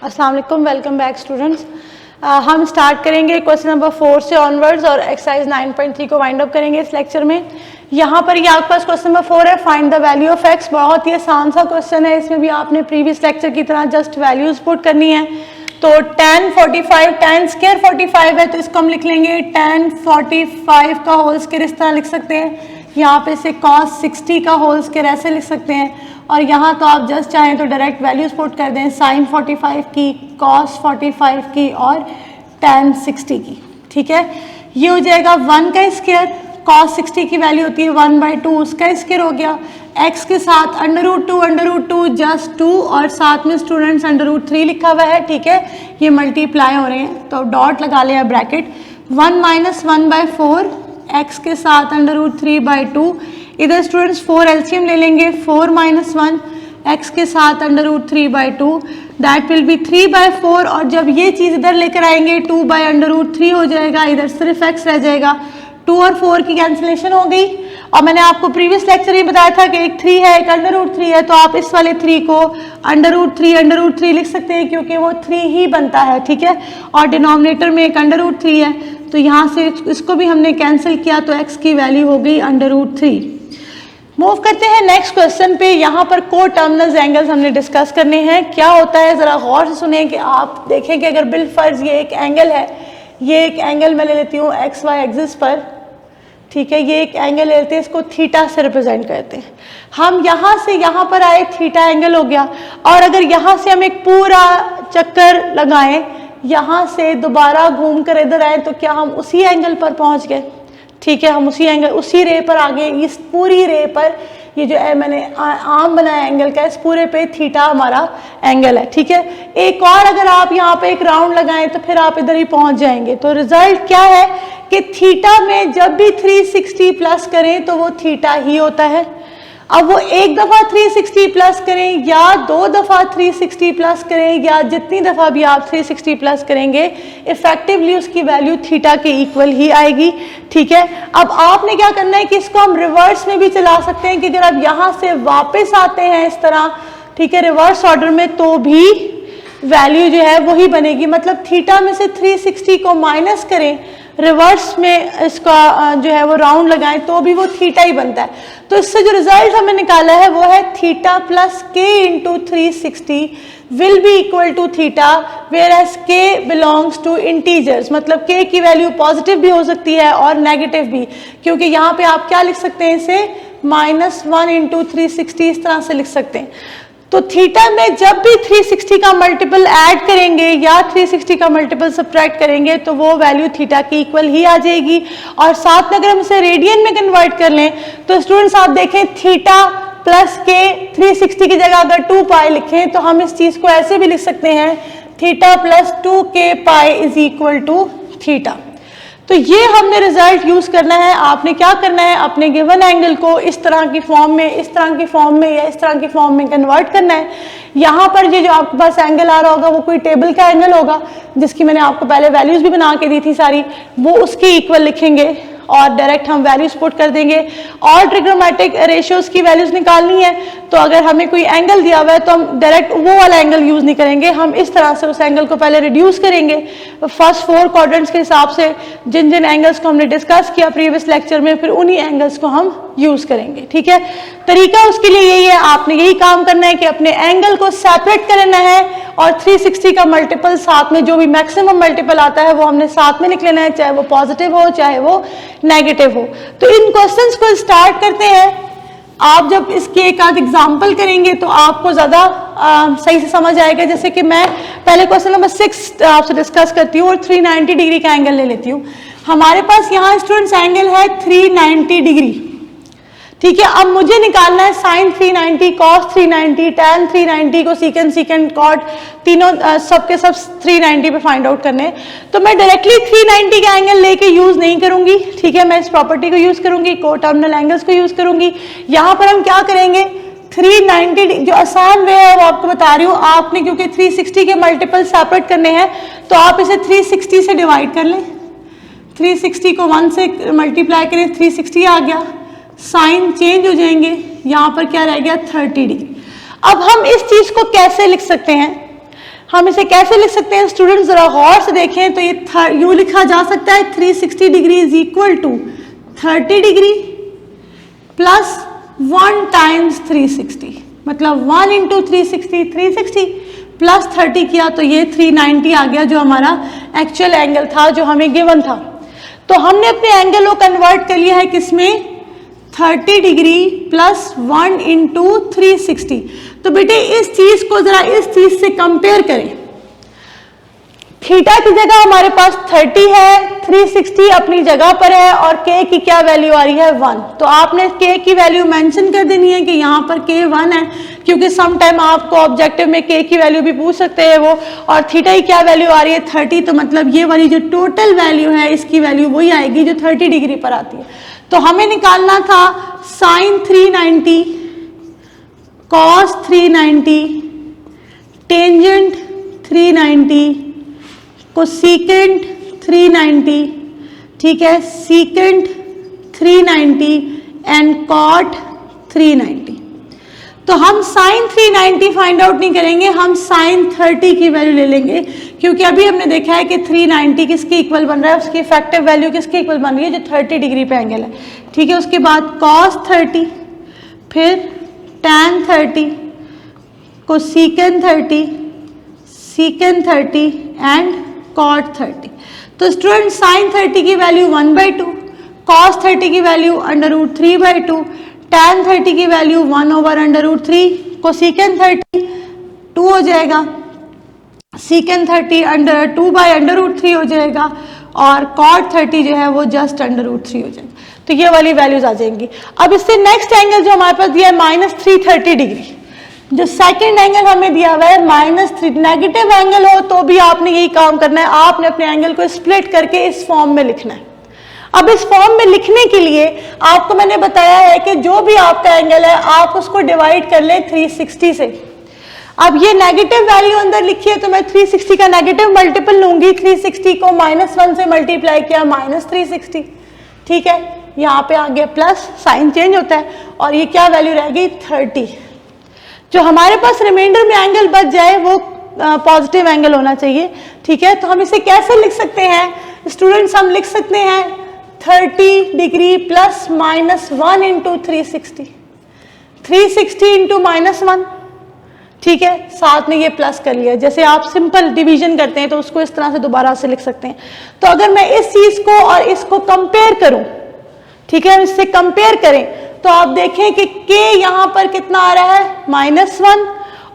अस्सलाम वालेकुम, welcome back students. हम स्टार्ट करेंगे क्वेश्चन नंबर 4 से ऑनवर्ड्स और एक्सरसाइज 9.3 को वाइंड अप करेंगे इस लेक्चर में। यहाँ पर ये आपके पास क्वेश्चन नंबर 4 है, find the value of x. बहुत ही आसान सा क्वेश्चन है, इसमें भी आपने प्रीवियस लेक्चर की तरह जस्ट वैल्यूज पुट करनी है। तो tan 45 tan स्क्वायर 45 है तो इसको हम लिख लेंगे tan 45 का होल स्क्वायर, इस तरह लिख सकते हैं। यहाँ पे से cos 60 का होल स्क्वायर ऐसे लिख सकते हैं। और यहाँ तो आप जस्ट चाहें तो डायरेक्ट वैल्यूज पुट कर दें, sin 45 की, cos 45 की और tan 60 की। ठीक है, ये हो जाएगा 1 का स्क्वायर, cos 60 की वैल्यू होती है 1/2, उसका स्क्वायर हो गया। x के साथ √2 जस्ट 2 और साथ में स्टूडेंट्स √3 लिखा हुआ है। ठीक है, ये मल्टीप्लाई हो रहे हैं तो डॉट लगा लिया ब्रैकेट। 1 - 1/4 x के साथ √3/2, इधर स्टूडेंट्स 4 एलसीएम ले लेंगे, 4 - 1 x के साथ √3/2 दैट विल बी 3/4। और जब ये चीज़ इधर लेकर आएंगे 2/√3 हो जाएगा, इधर सिर्फ x रह जाएगा। 2 और 4 की कैंसिलेशन हो गई। और मैंने आपको प्रीवियस लेक्चर में बताया था कि एक 3 है एक √3 है, तो आप इस वाले 3 को √3 लिख सकते हैं क्योंकि वो 3 ही बनता है। ठीक है, और डिनोमिनेटर में एक √3 है तो यहाँ से इसको भी हमने कैंसिल किया तो x की वैल्यू हो गई √3। मूव करते हैं नेक्स्ट क्वेश्चन पे। यहाँ पर को टर्मिनल एंगल्स हमने डिस्कस करने हैं। क्या होता है ज़रा गौर से सुने कि आप देखें कि अगर बिल फर्ज ये एक एंगल है, ये एक एंगल मैं ले लेती हूँ XY एक्सिस पर। ठीक है, ये एक एंगल ले लेते हैं, इसको थीटा से रिप्रेजेंट करते हैं। हम यहाँ से यहाँ पर आए, थीटा एंगल हो गया। और अगर यहाँ से हम एक पूरा चक्कर लगाएं, यहाँ से दोबारा घूम कर इधर आए, तो क्या हम उसी एंगल पर पहुँच गए? ठीक है, हम उसी एंगल उसी रे पर आ गए। इस पूरी रे पर ये जो है मैंने आम बनाया एंगल का, इस पूरे पे थीटा हमारा एंगल है। ठीक है, एक और अगर आप यहाँ पे एक राउंड लगाएं तो फिर आप इधर ही पहुंच जाएंगे। तो रिजल्ट क्या है कि थीटा में जब भी 360 प्लस करें तो वो थीटा ही होता है। अब वो एक दफ़ा 360 प्लस करें या 2 दफ़ा 360 प्लस करें या जितनी दफ़ा भी आप 360 प्लस करेंगे, इफेक्टिवली उसकी वैल्यू थीटा के इक्वल ही आएगी। ठीक है, अब आपने क्या करना है कि इसको हम रिवर्स में भी चला सकते हैं कि अगर आप यहाँ से वापस आते हैं इस तरह, ठीक है, रिवर्स ऑर्डर में, तो भी वैल्यू जो है वही बनेगी। मतलब थीटा में से 360 को माइनस करें, रिवर्स में इसका जो है वो राउंड लगाएं तो भी वो थीटा ही बनता है। तो इससे जो रिजल्ट हमें निकाला है वो है theta plus k into 360 will be equal to theta, whereas k belongs to integers. मतलब के की वैल्यू पॉजिटिव भी हो सकती है और नेगेटिव भी, क्योंकि यहाँ पे आप क्या लिख सकते हैं, इसे -1 × 360 इस तरह से लिख सकते हैं। तो थीटा में जब भी 360 का मल्टीपल ऐड करेंगे या 360 का मल्टीपल सब्ट्रैक्ट करेंगे तो वो वैल्यू थीटा की इक्वल ही आ जाएगी। और साथ में अगर हम इसे रेडियन में कन्वर्ट कर लें तो स्टूडेंट्स आप देखें, थीटा प्लस के 360 की जगह अगर 2π लिखें तो हम इस चीज़ को ऐसे भी लिख सकते हैं, theta plus 2kπ is equal to theta. तो ये हमने रिजल्ट यूज करना है। आपने क्या करना है, अपने गिवन एंगल को इस तरह की फॉर्म में, इस तरह की फॉर्म में या इस तरह की फॉर्म में कन्वर्ट करना है। यहाँ पर ये जो आपके पास एंगल आ रहा होगा वो कोई टेबल का एंगल होगा जिसकी मैंने आपको पहले वैल्यूज भी बना के दी थी सारी, वो उसके इक्वल लिखेंगे और डायरेक्ट हम वैल्यूज पुट कर देंगे। और ट्रिग्नोमेट्रिक रेशियोज की वैल्यूज निकालनी है तो अगर हमें कोई एंगल दिया हुआ है तो हम डायरेक्ट वो वाला एंगल यूज नहीं करेंगे, हम इस तरह से उस एंगल को पहले रिड्यूस करेंगे फर्स्ट 4 क्वाड्रेंट्स के हिसाब से, जिन जिन एंगल्स को हमने डिस्कस किया प्रीवियस लेक्चर में, फिर उन्हीं एंगल्स को हम यूज करेंगे। ठीक है, तरीका उसके लिए यही है, आपने यही काम करना है कि अपने एंगल को सेपरेट करना है और 360 का मल्टीपल साथ में जो भी मैक्सिमम मल्टीपल आता है वो हमने साथ में लिख लेना है, चाहे वो पॉजिटिव हो चाहे वो नेगेटिव हो। तो इन क्वेश्चंस को स्टार्ट करते हैं। आप जब इसके एक आध एग्जाम्पल करेंगे तो आपको ज़्यादा सही से समझ आएगा। जैसे कि मैं पहले क्वेश्चन नंबर 6 आपसे डिस्कस करती हूँ और 390 डिग्री का एंगल ले लेती हूँ। हमारे पास यहाँ स्टूडेंट्स एंगल है 390 डिग्री। ठीक है, अब मुझे निकालना है साइन 390, कॉस 390, टैन 390 को सीकेंट कॉट तीनों सबके सब 390 पे फाइंड आउट करने हैं। तो मैं डायरेक्टली 390 का एंगल लेके यूज नहीं करूंगी। ठीक है, मैं इस प्रॉपर्टी को यूज करूंगी, को टर्मिनल एंगल्स को यूज करूंगी। यहाँ पर हम क्या करेंगे, 390 जो आसान वे है वो आपको बता रही हूँ। आपने क्योंकि 360 के मल्टीपल सेपरेट करने हैं तो आप इसे 360 से डिवाइड कर लें। 360 को 1 से मल्टीप्लाई करें, 360 आ गया, साइन चेंज हो जाएंगे, यहाँ पर क्या रह गया 30 डिग्री। अब हम इस चीज को कैसे लिख सकते हैं, हम इसे कैसे लिख सकते हैं स्टूडेंट्स, जरा गौर से देखें तो ये यूं लिखा जा सकता है 360 degree is equal to 30 degree plus 1 times 360, मतलब 1 इंटू 360 360 प्लस 30 किया तो ये 390 आ गया, जो हमारा एक्चुअल एंगल था जो हमें गिवन था। तो हमने अपने एंगल को कन्वर्ट कर लिया है किसमें, 30 डिग्री प्लस 1 इंटू 360। तो बेटे इस चीज को जरा इस चीज से कंपेयर करें, थीटा की जगह हमारे पास 30 है, 360 अपनी जगह पर है और k की क्या वैल्यू आ रही है 1। तो आपने k की वैल्यू मेंशन कर देनी है कि यहाँ पर k 1 है, क्योंकि सम टाइम आपको ऑब्जेक्टिव में k की वैल्यू भी पूछ सकते हैं वो, और थीटा की क्या वैल्यू आ रही है 30, तो मतलब ये वाली जो टोटल वैल्यू है इसकी वैल्यू वही आएगी जो 30 डिग्री पर आती है। तो हमें निकालना था साइन 390 कॉस 390 टेंजेंट 390 कोसेकेंट 390, ठीक है, सीकेंट 390 एंड कॉट 390। तो हम साइन 390 फाइंड आउट नहीं करेंगे, हम साइन 30 की वैल्यू ले लेंगे, क्योंकि अभी हमने देखा है कि 390 किसके इक्वल बन रहा है, उसकी इफेक्टिव वैल्यू किसके इक्वल बन रही है, जो 30 डिग्री पे एंगल है, ठीक है। उसके बाद कॉस 30, फिर tan 30, cosecant 30, secant 30 and cot 30। तो स्टूडेंट साइन 30 की वैल्यू 1/2, कॉस 30 की वैल्यू √3/2, टैन 30 की वैल्यू 1/√3, कोसेकेंट 30 2 हो जाएगा, सीकेंट 30 2/√3 हो जाएगा, और कॉट 30 जो है वो जस्ट √3 हो जाएगा। तो ये वाली वैल्यूज आ जाएंगी। अब इससे नेक्स्ट एंगल जो हमारे पास दिया है -330 डिग्री, जो सेकंड एंगल हमें दिया हुआ है -3, नेगेटिव एंगल हो तो भी आपने यही काम करना है, आपने अपने एंगल को स्प्लिट करके इस फॉर्म में लिखना है। अब इस फॉर्म में लिखने के लिए आपको मैंने बताया है कि जो भी आपका एंगल है आप उसको डिवाइड कर लें 360 से। अब ये नेगेटिव वैल्यू अंदर लिखी है तो मैं 360 का नेगेटिव मल्टीपल लूंगी, 360 को -1 से मल्टीप्लाई किया -360, ठीक है, यहाँ पे आ गया प्लस, साइन चेंज होता है, और ये क्या वैल्यू रह गई 30। जो हमारे पास रिमाइंडर में एंगल बच जाए वो पॉजिटिव एंगल होना चाहिए, ठीक है। तो हम इसे कैसे लिख सकते हैं स्टूडेंट्स, हम लिख सकते हैं 30 डिग्री प्लस -1 इंटू 360, 360 इंटू -1, ठीक है, साथ में ये प्लस कर लिया। जैसे आप सिंपल डिवीजन करते हैं तो उसको इस तरह से दोबारा से लिख सकते हैं। तो अगर मैं इस चीज को और इसको कंपेयर करूं, ठीक है, इससे कंपेयर करें तो आप देखें कि k यहां पर कितना आ रहा है -1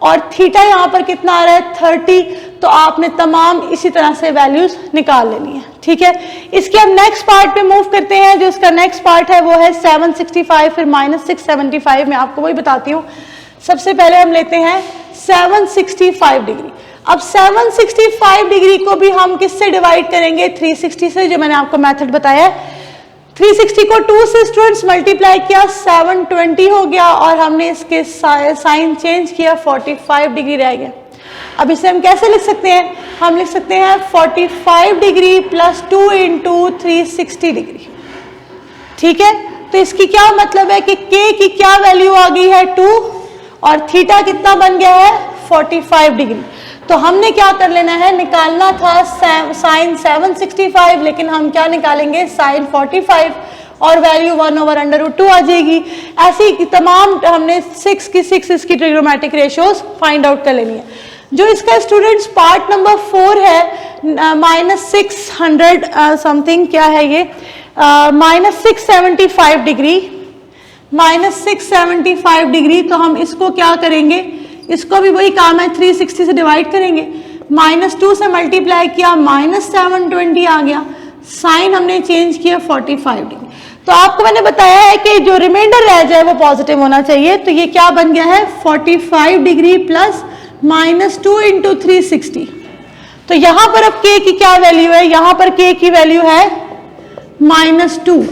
और थीटा यहां पर कितना आ रहा है 30। तो आपने तमाम इसी तरह से वैल्यूज निकाल लेनी है, ठीक है। इसके हम नेक्स्ट पार्ट पे मूव करते हैं। जो इसका नेक्स्ट पार्ट है वो है 765, फिर -675। मैं आपको वही बताती हूँ। सबसे पहले हम लेते हैं 765 डिग्री। अब 765 डिग्री को भी हम किससे डिवाइड करेंगे, 360 से, जो मैंने आपको मेथड बताया है। 360 को 2 से स्टूडेंट्स मल्टीप्लाई किया, 720 हो गया, और हमने इसके साइन चेंज किया, 45 डिग्री रह गया। अब इसे हम कैसे लिख सकते हैं, हम लिख सकते हैं 45 डिग्री प्लस 2 इंटू 360 डिग्री, ठीक है। तो इसकी क्या मतलब है कि k की क्या वैल्यू आ गई है 2, और थीटा कितना बन गया है 45 डिग्री। तो हमने क्या कर लेना है, निकालना था साइन 765, लेकिन हम क्या निकालेंगे साइन 45, और वैल्यू 1/√2 आ जाएगी। ऐसी तमाम हमने 6 की 6 इसकी ट्रिग्नोमेट्रिक रेशियोज फाइंड आउट कर लेनी है। जो इसका स्टूडेंट्स पार्ट नंबर 4 है, -600 समथिंग, क्या है ये, -675 डिग्री, -675 डिग्री। तो हम इसको क्या करेंगे, इसको भी वही काम है, 360 से डिवाइड करेंगे, -2 से मल्टीप्लाई किया, -720 आ गया, साइन हमने चेंज किया 45 डिग्री। तो आपको मैंने बताया है कि जो रिमाइंडर रह जाए वो पॉजिटिव होना चाहिए। तो ये क्या बन गया है 45 डिग्री प्लस -2 इंटू 360। तो यहां पर अब k की क्या वैल्यू है, यहां पर k की वैल्यू है -2,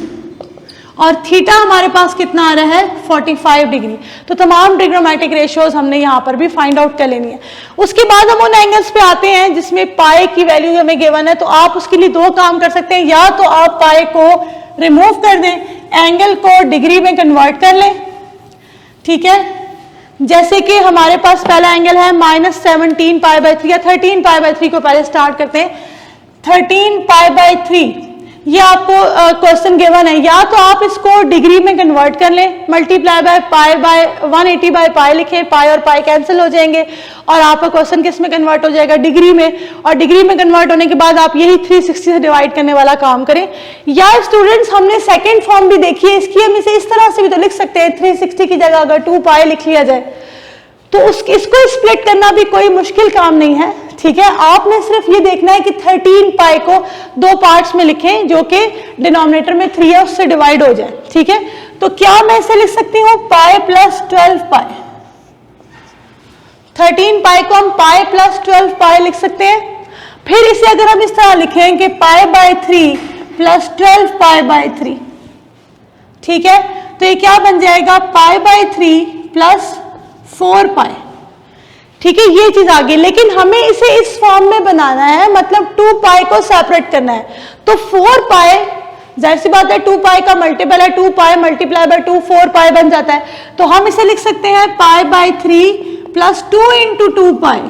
और थीटा हमारे पास कितना आ रहा है 45 डिग्री। तो तमाम ट्रिग्नोमेट्रिक रेशियोज हमने यहाँ पर भी फाइंड आउट कर लेनी है। उसके बाद हम उन एंगल्स पे आते हैं जिसमें पाई की वैल्यू हमें गिवन है। तो आप उसके लिए 2 काम कर सकते हैं, या तो आप पाई को रिमूव कर दें, एंगल को डिग्री में कन्वर्ट कर लें, ठीक है, जैसे कि हमारे पास पहला एंगल है -17 पाई बाई 3 या 13 पाई बाई 3 को पहले स्टार्ट करते हैं। 13 पाई बाई 3 ये आपको क्वेश्चन गिवन है, या तो आप इसको डिग्री में कन्वर्ट कर लें, multiply by pi by 180 by pi लिखें, पाई और पाई कैंसिल हो जाएंगे और आपका क्वेश्चन किस में कन्वर्ट हो जाएगा, डिग्री में। और डिग्री में कन्वर्ट होने के बाद आप यही 360 से डिवाइड करने वाला काम करें। या स्टूडेंट्स हमने सेकेंड फॉर्म भी देखी है इसकी, हम इसे इस तरह से भी तो लिख सकते हैं, 360 की जगह अगर 2 पाई लिख लिया जाए तो इसको स्प्लिट करना भी कोई मुश्किल काम नहीं है, ठीक है। आपने सिर्फ ये देखना है कि 13 पाई को 2 पार्ट्स में लिखें जो कि डिनोमिनेटर में 3 है उससे डिवाइड हो जाए, ठीक है। तो क्या मैं इसे लिख सकती हूँ पाई प्लस 12 पाई, 13 पाई को हम पाई प्लस 12 पाई लिख सकते हैं। फिर इसे अगर हम इस तरह लिखें कि pi by 3 plus 12 pi by 3, ठीक है, तो ये क्या बन जाएगा पाई बाय 3 प्लस 4 पाई, ठीक है, ये चीज आ गई। लेकिन हमें इसे इस फॉर्म में बनाना है, मतलब 2 पाई को सेपरेट करना है। तो 4 पाई, जाहिर सी बात है 2 पाई का मल्टीपल है, 2 पाई मल्टीप्लाई बाय 2 4 पाई बन जाता है। तो हम इसे लिख सकते हैं pi by 3 plus 2 into 2 pi.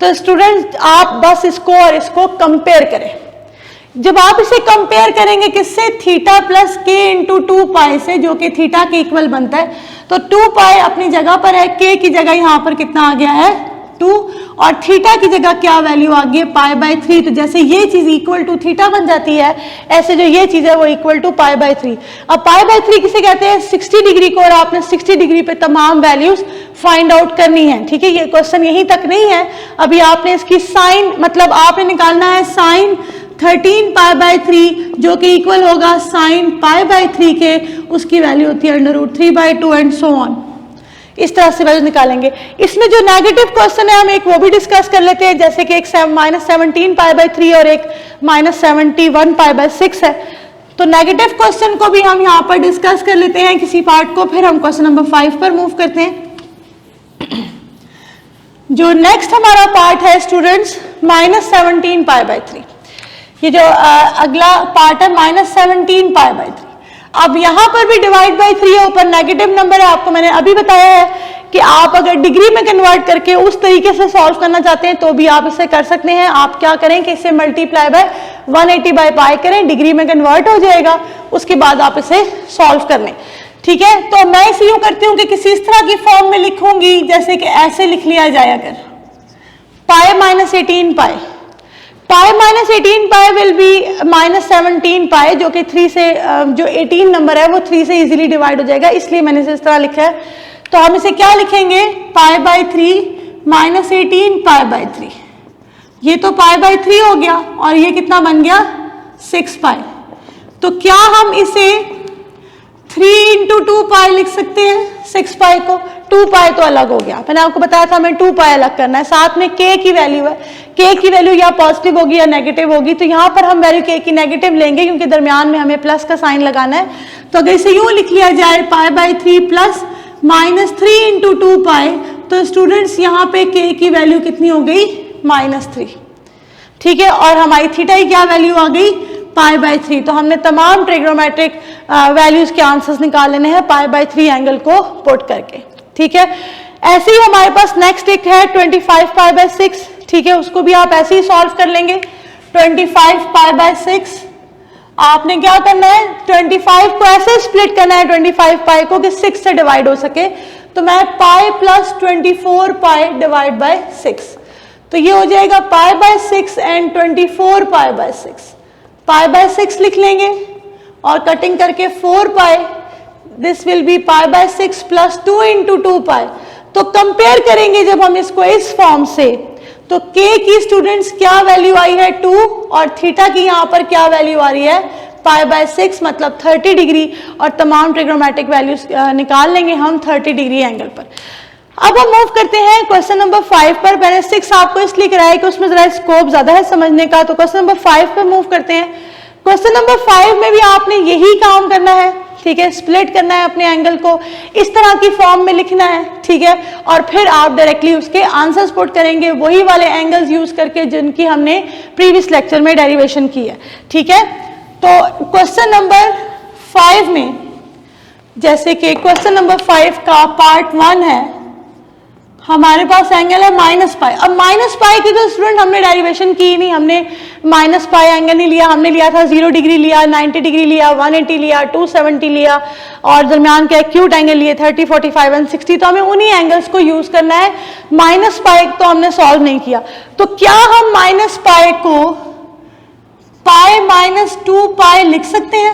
तो स्टूडेंट आप बस इसको और इसको कंपेयर करें। जब आप इसे कंपेयर करेंगे किससे, थीटा प्लस के इंटू 2 पाई से, जो कि थीटा के इक्वल बनता है। तो 2 पाई अपनी जगह पर है, के की जगह यहां पर कितना आ गया है 2, और थीटा की जगह क्या वैल्यू आ गई है पाई बाय 3। तो जैसे ये चीज इक्वल टू थीटा बन जाती है, ऐसे जो ये चीज है वो इक्वल टू पाई बाय 3। अब पाई बाय 3 किसे कहते हैं, 60 डिग्री को, और आपने 60 डिग्री पे तमाम वैल्यूज फाइंड आउट करनी है, ठीक है। ये क्वेश्चन यहीं तक नहीं है, अभी आपने इसकी साइन, मतलब आपने निकालना है साइन 13 पाई बाय 3 जो कि इक्वल होगा साइन पाई बाय 3 के, उसकी वैल्यू होती है √3/2 एंड सो ऑन। इस तरह से वैल्यू निकालेंगे। इसमें जो नेगेटिव क्वेश्चन है हम एक वो भी डिस्कस कर लेते हैं, जैसे कि एक -17 पाई बाय 3 और एक -71 पाई बाय 6 है। तो नेगेटिव क्वेश्चन को भी हम यहाँ पर डिस्कस कर लेते हैं किसी पार्ट को, फिर हम क्वेश्चन नंबर 5 पर मूव करते हैं। जो नेक्स्ट हमारा पार्ट है स्टूडेंट्स -17 पाई बाय 3, ये जो अगला पार्ट है -17 पाई बाय 3। अब यहां पर भी डिवाइड बाय 3 है, ऊपर नेगेटिव नंबर है। आपको मैंने अभी बताया है कि आप अगर डिग्री में कन्वर्ट करके उस तरीके से सॉल्व करना चाहते हैं तो भी आप इसे कर सकते हैं। आप क्या करें कि इसे मल्टीप्लाई बाय 180 बाय पाई करें, डिग्री में कन्वर्ट हो जाएगा, उसके बाद आप इसे सॉल्व कर लें, ठीक है। तो मैं इसे यूं करती हूं कि किसी इस तरह की फॉर्म में लिखूंगी, जैसे कि ऐसे लिख लिया जाए, अगर पाई -18 पाई, पाई -18 पाई विल बी -17 पाई, जो कि 3 से जो 18 नंबर है वो 3 से इजीली डिवाइड हो जाएगा, इसलिए मैंने इसे इस तरह लिखा है। तो हम इसे क्या लिखेंगे, पाई बाय 3 -18 पाई बाय 3। ये तो पाई बाय 3 हो गया और ये कितना बन गया 6 पाई। तो क्या हम इसे 3 इंटू 2 पाई लिख सकते हैं 6 पाई को। 2 पाई तो अलग हो गया, मैंने आपको बताया था हमें 2 पाई अलग करना है। साथ में k की वैल्यू है, k की वैल्यू या पॉजिटिव होगी या नेगेटिव होगी, तो यहाँ पर हम वैल्यू k की नेगेटिव लेंगे क्योंकि दरमियान में हमें प्लस का साइन लगाना है। तो अगर इसे यूं लिख लिया जाए pi by 3 plus -3 into 2 pi, तो स्टूडेंट्स यहाँ पे k की वैल्यू कितनी हो गई -3, ठीक है। और हमारी थीटा की क्या वैल्यू आ गई पाई बाय 3। तो हमने तमाम ट्रिग्नोमेट्रिक वैल्यूज के आंसर्स निकाल लेने हैं पाई बाय 3 एंगल को पुट करके, ठीक है। ऐसे ही हमारे पास नेक्स्ट एक है 25 पाई बाय 6, ठीक है, उसको भी आप ऐसे ही सॉल्व कर लेंगे। 25 पाई बाय 6 आपने क्या करना है, 25 को ऐसे स्प्लिट करना है 25 पाई को कि 6 से डिवाइड हो सके। तो मैं pi plus 24 pi divide by 6, तो ये हो जाएगा pi by 6 and 24 pi by 6। Pi by 6 लिख लेंगे और कटिंग करके 4 pi, this will be pi by 6 plus 2 into 2 pi. तो कंपेयर करेंगे जब हम इसको इस फॉर्म से, तो k की स्टूडेंट्स क्या वैल्यू आई है 2 और थीटा की यहाँ पर क्या वैल्यू आ रही है पाई बाय 6, मतलब 30 डिग्री, और तमाम ट्रिग्नोमेट्रिक वैल्यूज निकाल लेंगे हम 30 डिग्री एंगल पर। अब हम मूव करते हैं क्वेश्चन नंबर 5 पर। मैंने 6 आपको इसलिए कराया कि उसमें जरा स्कोप ज्यादा है समझने का, तो क्वेश्चन नंबर 5 पर मूव करते हैं। क्वेश्चन नंबर 5 में भी आपने यही काम करना है, ठीक है, स्प्लिट करना है अपने एंगल को, इस तरह की फॉर्म में लिखना है, ठीक है, और फिर आप डायरेक्टली उसके आंसर्स पुट करेंगे वही वाले एंगल्स यूज करके जिनकी हमने प्रीवियस लेक्चर में डेरिवेशन की है, ठीक है। तो क्वेश्चन नंबर 5 में, जैसे कि क्वेश्चन नंबर 5 का पार्ट 1 है, हमारे पास एंगल है माइनस पाई। अब माइनस पाई की तो स्टूडेंट हमने डेरिवेशन की नहीं, हमने माइनस पाई एंगल नहीं लिया, हमने लिया था 0 डिग्री लिया, 90 डिग्री लिया, 180 लिया, 270 लिया और दरमियान के एक्यूट एंगल लिए 30, 45 एंड 60। तो हमें उन्हीं एंगल्स को यूज करना है। माइनस पाई तो हमने सॉल्व नहीं किया, तो क्या हम माइनस पाई को पाई माइनस 2 पाई लिख सकते हैं?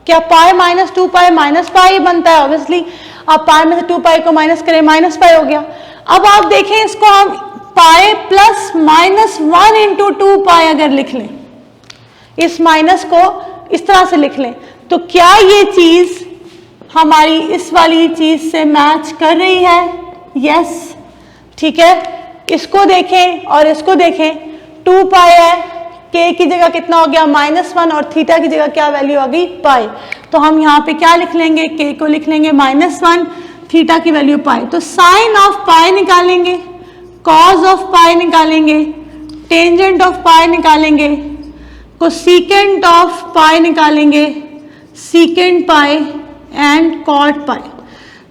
क्या pi minus 2 pi minus pi बनता है? ऑब्वियसली आप पाई में से 2 पाई को माइनस करें, माइनस पाई हो गया। अब आप देखें इसको हम पाई प्लस माइनस 1 इंटू 2 पाई अगर लिख लें, इस माइनस को इस तरह से लिख लें, तो क्या ये चीज हमारी इस वाली चीज से मैच कर रही है? यस, ठीक है। इसको देखें और इसको देखें, 2 पाई है, के की जगह कितना हो गया -1 और थीटा की जगह क्या वैल्यू आ गई? पाई। तो हम यहाँ पे क्या लिख लेंगे? के को लिख लेंगे -1, थीटा की वैल्यू पाई। तो साइन ऑफ पाई निकालेंगे, कॉज ऑफ पाई निकालेंगे, टेंजेंट ऑफ पाई निकालेंगे, कोसेकेंट ऑफ पाई निकालेंगे, secant pi and cot pi.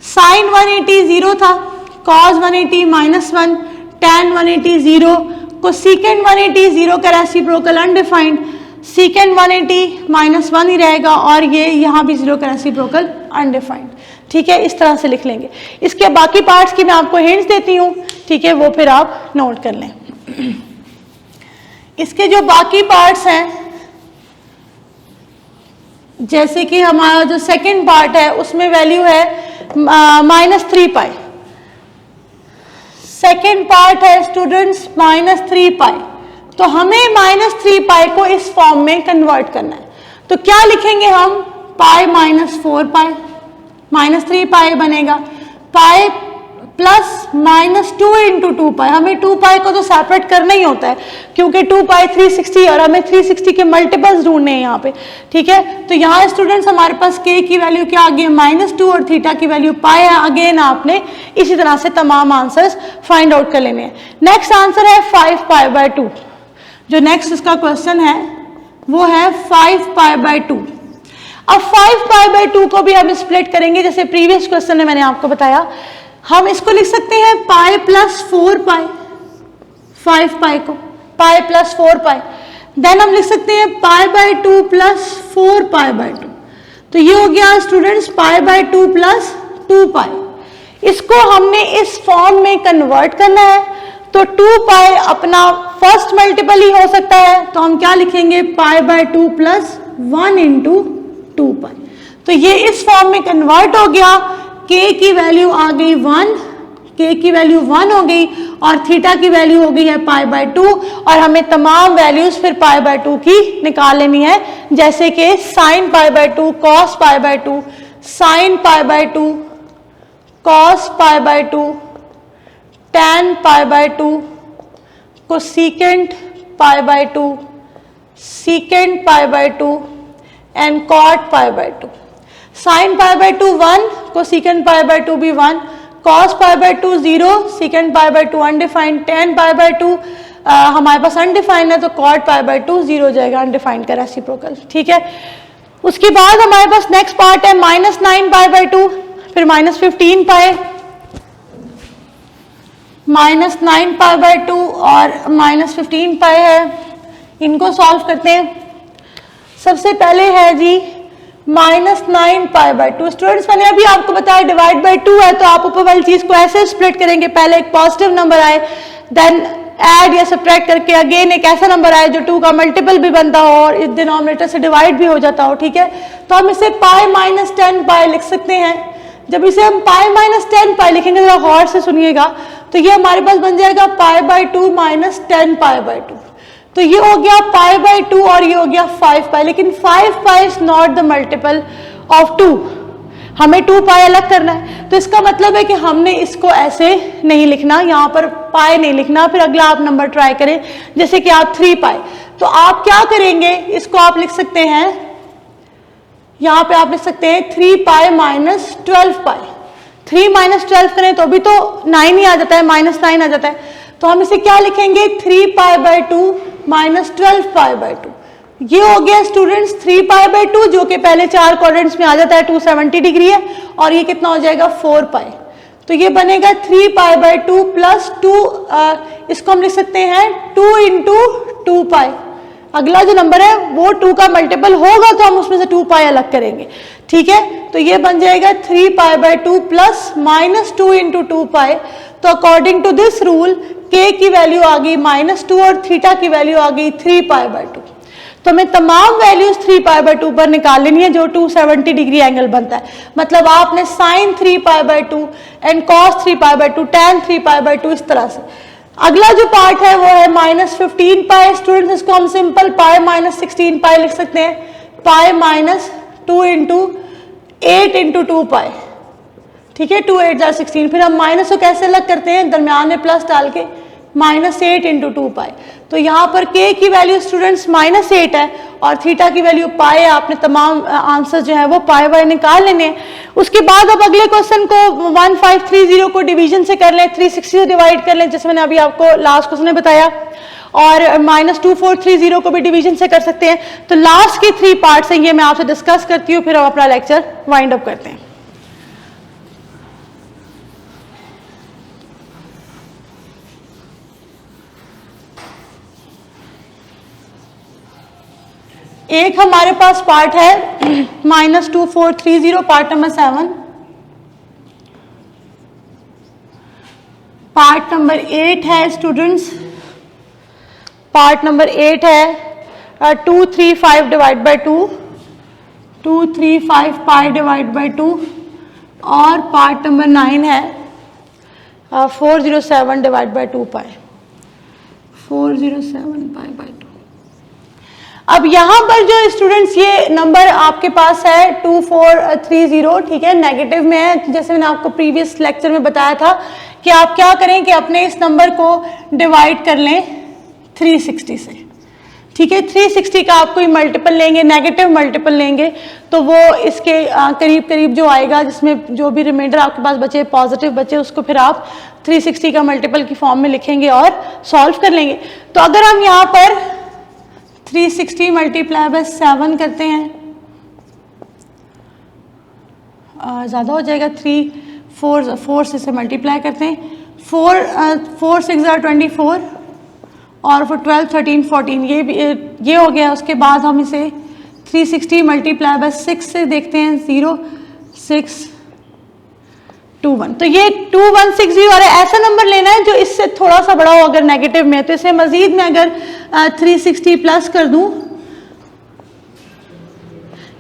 Sine 180 0 था, कॉज 180 -1, tan 180 0, कोसेकेंट 180 0 का रेसिप्रोकल अनडिफाइंड, सीकेंट 180 -1 ही रहेगा और ये यहाँ भी 0 का रेसिप्रोकल अनडिफाइंड। ठीक है, इस तरह से लिख लेंगे। इसके बाकी पार्ट्स की मैं आपको हिंट्स देती हूँ, ठीक है, वो फिर आप नोट कर लें। इसके जो बाकी पार्ट्स हैं, जैसे कि हमारा जो सेकंड पार्ट है उसमें वैल्यू है -3 पाई। सेकेंड पार्ट है स्टूडेंट्स -3 पाई। तो हमें -3 पाई को इस फॉर्म में कन्वर्ट करना है। तो क्या लिखेंगे हम? पाई -4 पाई, -3 पाई बनेगा, पाई प्लस -2 इंटू 2 पाई। हमें 2 पाई को तो सेपरेट करना ही होता है क्योंकि 2 पाई 360 और हमें 360 के मल्टीपल्स ढूंढने हैं यहाँ पे। ठीक है, तो यहाँ स्टूडेंट्स हमारे पास के की वैल्यू क्या आ गई? -2 और थीटा की वैल्यू पाई है। अगेन आपने इसी तरह से तमाम आंसर्स फाइंड आउट कर लेने हैं। नेक्स्ट आंसर है 5 पाई बाय 2। जो नेक्स्ट इसका क्वेश्चन है वो है 5 पाई बाय 2। अब 5 पाई बाय 2 को भी हम स्प्लिट करेंगे, जैसे प्रीवियस क्वेश्चन में मैंने आपको बताया। हम इसको लिख सकते हैं पाई प्लस 4 पाई, 5 पाई को पाई प्लस 4 पाई। देन हम लिख सकते हैं पाई बाय 2 प्लस 4 पाई बाय 2। तो ये हो गया स्टूडेंट्स पाई बाय 2 प्लस 2 पाई। इसको हमने इस फॉर्म में कन्वर्ट करना है, तो 2 पाई अपना फर्स्ट मल्टीपल ही हो सकता है, तो हम क्या लिखेंगे? पाई बाय 2 प्लस 1 इंटू 2 पाई। तो ये इस फॉर्म में कन्वर्ट हो गया। k की वैल्यू आ गई 1, k की वैल्यू 1 हो गई और थीटा की वैल्यू हो गई है पाई बाय 2। और हमें तमाम वैल्यूज फिर पाई बाय 2 की निकाल लेनी है, जैसे कि sine pi by 2, cos pi by 2, sine pi by 2, cos pi by 2, tan pi by 2, cosecant pi by 2, secant pi by 2 and cot pi by 2। Sine pi by 2 1, cosecant pi by 2 भी 1, cos pi by 2 0, secant pi by 2 undefined, tan pi by 2 हमारे पास undefined है, तो cot pi by 2 0 जाएगा undefined का reciprocal. ठीक है, उसके बाद हमारे पास नेक्स्ट पार्ट है -9 पाई बाय 2, फिर -15 पाई, -9 पाई बाय 2 और -15 पाई है। इनको सॉल्व करते हैं। सबसे पहले है जी -9 पाई बाय 2। स्टूडेंट्स मैंने अभी आपको बताया डिवाइड बाय 2 है, तो आप ऊपर वाली चीज को ऐसे स्प्लिट करेंगे, पहले एक पॉजिटिव नंबर आए, देन ऐड या सब्ट्रैक्ट करके अगेन एक ऐसा नंबर आए जो 2 का मल्टीपल भी बनता हो और इस डिनोमिनेटर से डिवाइड भी हो जाता हो। ठीक है, तो हम इसे पाई -10 पाई लिख सकते हैं। जब इसे हम पाई -10 पाई लिखेंगे, जरा गौर से सुनिएगा, तो ये हमारे पास बन जाएगा पाई बाय 2 -10 पाई बाय 2। तो ये हो गया पाई बाय 2 और ये हो गया 5 पाई, लेकिन 5 pi is not the multiple of 2। हमें 2 पाई अलग करना है, तो इसका मतलब है कि हमने इसको ऐसे नहीं लिखना, यहाँ पर पाई नहीं लिखना। फिर अगला आप नंबर ट्राई करें, जैसे कि आप 3 पाई, तो आप क्या करेंगे? इसको आप लिख सकते हैं, यहाँ पे आप लिख सकते हैं 3 पाई -12 पाई। 3 -12 करें तो भी तो 9 ही आ जाता है, -9 आ जाता है। तो हम इसे क्या लिखेंगे? 3 पाई बाय 2 -12 पाई बाय 2। ये हो गया स्टूडेंट्स 3 पाई बाय 2, जो कि पहले 4 क्वाड्रेंट्स में आ जाता है, 270 डिग्री है, और ये कितना हो जाएगा? 4 पाई। तो ये बनेगा 3 पाई बाय 2 प्लस 2, इसको हम लिख सकते हैं 2 इंटू 2 पाई। अगला जो नंबर है वो 2 का मल्टीपल होगा तो हम उसमें से 2 पाई अलग करेंगे, ठीक है। तो ये बन जाएगा 3 pi by 2 plus minus 2 into 2 pi. तो according to this rule k की वैल्यू आ गई -2 और थीटा की वैल्यू आ गई 3 पाई बाय 2। तो हमें तमाम वैल्यूज 3 पाई बाय 2 पर निकाल लेनी है जो 270 डिग्री एंगल बनता है। मतलब आपने sine 3 pi by 2 and cos 3 pi by 2, tan 3 pi by 2, इस तरह से। अगला जो पार्ट है वो है -15 पाई। स्टूडेंट्स इसको हम सिंपल पाई -16 पाई लिख सकते हैं, पाई -2 इंटू 8 इंटू 2 पाई, ठीक है, 2 8 जा 16। फिर हम माइनस को कैसे अलग करते हैं, दरमियान में प्लस डाल के, -8 इंटू 2 पाई। तो यहाँ पर k की वैल्यू स्टूडेंट्स -8 है और थीटा की वैल्यू पाई है। आपने तमाम आंसर जो है वो पाई बाय निकाल लेने हैं। उसके बाद अब अगले क्वेश्चन को 1530 को डिवीजन से कर लें, 360 से डिवाइड कर लें, जैसे मैंने अभी आपको लास्ट क्वेश्चन में बताया, और -2430 को भी डिवीजन से कर सकते हैं। तो लास्ट के 3 पार्ट्स हैं, ये मैं आपसे डिस्कस करती हूँ, फिर हम अपना लेक्चर वाइंड अप करते हैं। एक हमारे पास पार्ट है -2430, पार्ट नंबर 7। पार्ट नंबर 8 है स्टूडेंट्स, पार्ट नंबर 8 है 235 divide by 2, 235 pi divide bye 2, और पार्ट नंबर 9 है 407 divide by 2 pi, 407 pi by 2। अब यहाँ पर जो स्टूडेंट्स ये नंबर आपके पास है 2430, ठीक है, नेगेटिव में है। जैसे मैंने आपको प्रीवियस लेक्चर में बताया था कि आप क्या करें कि अपने इस नंबर को डिवाइड कर लें 360 से, ठीक है। 360 का आप कोई मल्टीपल लेंगे, नेगेटिव मल्टीपल लेंगे, तो वो इसके करीब करीब जो आएगा, जिसमें जो भी रिमाइंडर आपके पास बचे, पॉजिटिव बचे, उसको फिर आप 360 का मल्टीपल की फॉर्म में लिखेंगे और सॉल्व कर लेंगे। तो अगर हम यहाँ पर 360 मल्टीप्लाई बाय 7 करते हैं, ज़्यादा हो जाएगा, 4 से मल्टीप्लाई करते हैं, 4 6 24 और फिर 12 13 14, ये हो गया। उसके बाद हम इसे 360 मल्टीप्लाई बाय 6 से देखते हैं, 0 6 2 1। तो ये 2160 और ऐसा नंबर लेना है जो इससे थोड़ा सा बड़ा हो अगर नेगेटिव में। तो इसे मजीद में अगर 360 प्लस कर दूं,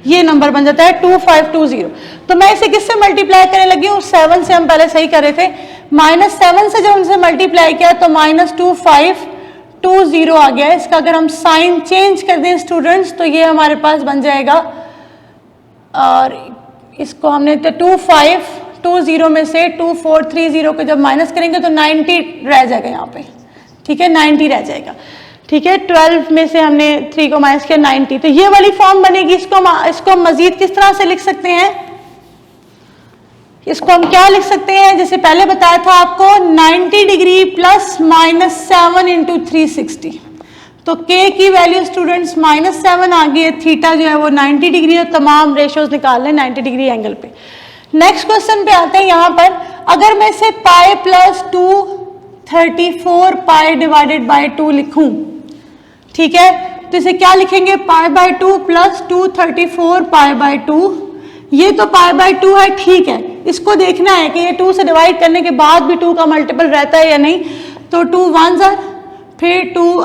ये नंबर बन जाता है 2520। तो मैं इसे किससे मल्टीप्लाई करने लगी हूँ, 7 से हम पहले सही कर रहे थे, -7 से जब उनसे मल्टीप्लाई किया तो -2520 आ गया। इसका अगर हम साइन चेंज कर दें स्टूडेंट्स तो ये हमारे पास बन जाएगा, और इसको हमने 2520 में से 2430 को जब माइनस करेंगे तो 90 रह जाएगा यहाँ पे, ठीक है, 90 रह जाएगा, ठीक है। 12 में से हमने 3 को माइनस किया, 90। तो ये वाली फॉर्म बनेगी। इसको हम मजीद किस तरह से लिख सकते हैं, इसको हम क्या लिख सकते हैं, जैसे पहले बताया था आपको, 90 डिग्री प्लस -7 इंटू 360। तो k की वैल्यू स्टूडेंट्स -7 आ गई है, थीटा जो है वो 90 डिग्री है। तमाम रेशियोज निकाल लें 90 डिग्री एंगल पे। नेक्स्ट क्वेश्चन पे आते हैं। यहाँ पर अगर मैं इसे pi plus 234 pi divided by 2 लिखूं, ठीक है, तो इसे क्या लिखेंगे, पाई बाय 2 प्लस 234 पाई बाय 2। ये तो पाई बाय 2 है, ठीक है। इसको देखना है कि ये 2 से डिवाइड करने के बाद भी 2 का मल्टीपल रहता है या नहीं। तो 2 1 ज़र, फिर 2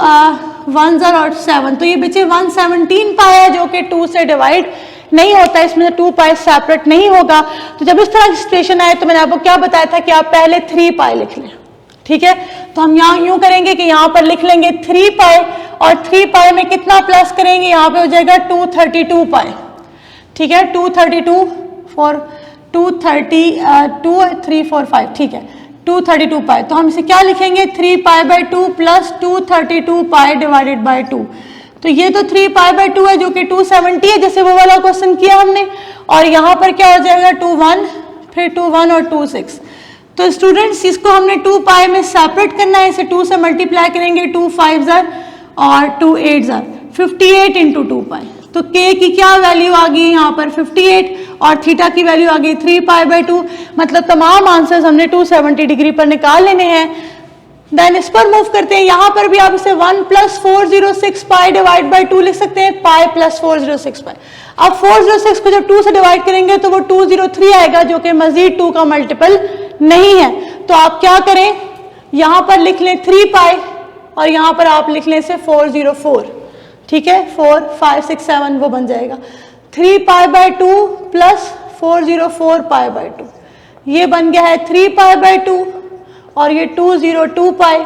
1 ज़र और 7, तो ये बचे 117 पाई है जो कि 2 से डिवाइड नहीं होता, इसमें से 2 पाई सेपरेट नहीं होगा। तो जब इस तरह की सिचुएशन आए तो मैंने आपको क्या बताया था कि आप पहले 3 पाई लिख लें, ठीक है। तो हम यहाँ यूं करेंगे कि यहाँ पर लिख लेंगे 3 पाई, और 3 पाई में कितना प्लस करेंगे, यहाँ पे हो जाएगा 232 पाई, ठीक है, 232 4 232 3 4 5, ठीक है, 232 पाई। तो हम इसे क्या लिखेंगे, 3 pi by 2 plus 232 pi divided by 2। तो ये तो 3 पाई बाय 2 है जो कि 270 है, जैसे वो वाला क्वेश्चन किया हमने। और यहाँ पर क्या हो जाएगा, 2 1, फिर 2 1 और 2 6। तो स्टूडेंट्स इसको हमने 2 पाई में सेपरेट करना है, इसे 2 से मल्टीप्लाई करेंगे, 2 5 ज़र और 2 8 ज़र, 58 इंटू 2 पाई। तो k की क्या वैल्यू आ गई यहाँ पर 58 और थीटा की वैल्यू आ गई 3π/2, मतलब तमाम आंसर्स हमने 270 डिग्री पर निकाल लेने हैं। देन इस पर मूव करते हैं, यहाँ पर भी आप इसे 1 + 406 पाई डिवाइड बाई 2 लिख सकते हैं, पाई + 406 पाई। अब 406 को जब 2 से डिवाइड करेंगे तो वो 203 आएगा, जो कि मजीद 2 का मल्टीपल नहीं है। तो आप क्या करें, यहाँ पर लिख लें 3 पाई और यहाँ पर आप लिख लें इसे 404, ठीक है, 4 5 6 7 वो बन जाएगा 3π/2 + 404π/2, ये बन गया है 3π/2 और ये 202 पाई,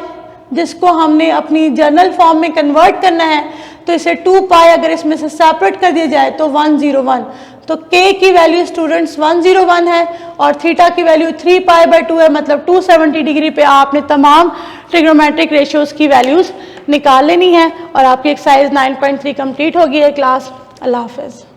जिसको हमने अपनी जर्नल फॉर्म में कन्वर्ट करना है। तो इसे 2 पाई अगर इसमें से सेपरेट कर दिया जाए तो 101। तो k की वैल्यू स्टूडेंट्स 101 है और थीटा की वैल्यू 3π/2 है, मतलब 270 डिग्री पे आपने तमाम ट्रिग्नोमेट्रिक रेशियोज की वैल्यूज निकाल लेनी है और आपकी एक्सरसाइज 9.3 कंप्लीट हो गई है क्लास। अल्लाह हाफिज़।